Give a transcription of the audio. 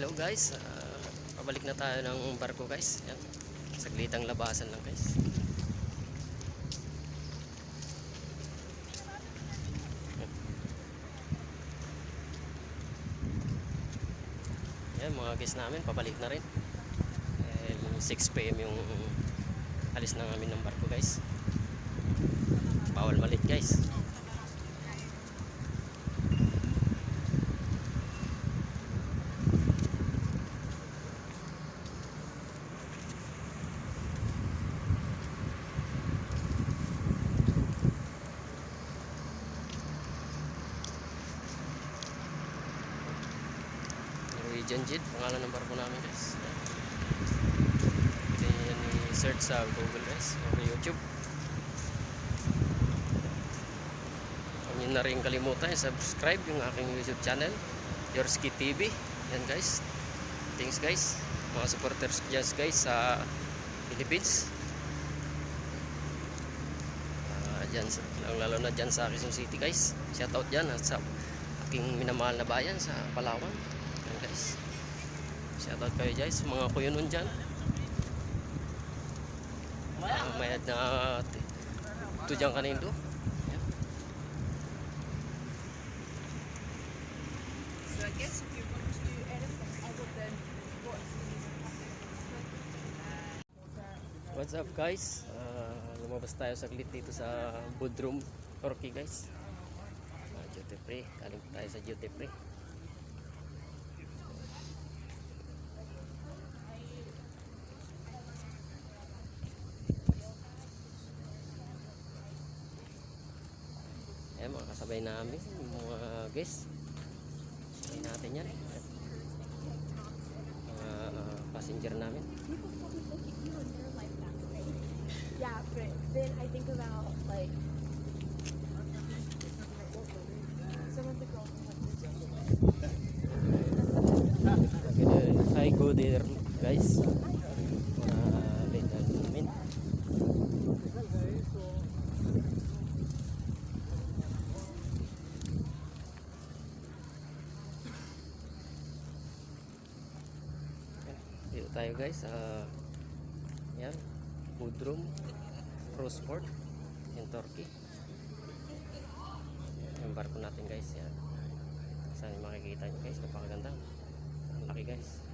Hello guys, pabalik na tayo ng barko guys. Yan. Saglitang labasan lang guys. Yan mga guys namin, pabalik na rin. 6 PM yung alis na namin ng barko guys. Bawal malit guys. Norwegian Jet, pangalan ng barko namin guys. Ito yan i-search sa Google guys, o YouTube. Huwag nyo na rin kalimutan subscribe yung aking YouTube channel, Yorski TV. Yan guys. Thanks guys, mga supporters dyan guys sa Philippines. Dyan, lalo na dyan sa Quezon City guys. Shout out dyan at sa aking minamahal na bayan sa Palawan. Yan guys. Shout out kayo guys, mga kuyunon dyan. Mayad na ito dyan kanindo. Yan. So I guess if you want to do anything other than what's What's up guys? Lumabas tayo saglit dito sa Bodrum, Turkey guys. Duty free, galing tayo sa duty free. Ayan mga kasabay namin, mga guys. Sabay natin yan. Mga passenger namin. yeah, but then I think about like some of the girls Hi, go there guys. Late namin. Dito tayo guys. Yan, Bodrum Cruise Port in Turkey. Yung barko natin guys. Yan. Saan yung makikita nyo guys, napakaganda. Ang laki guys.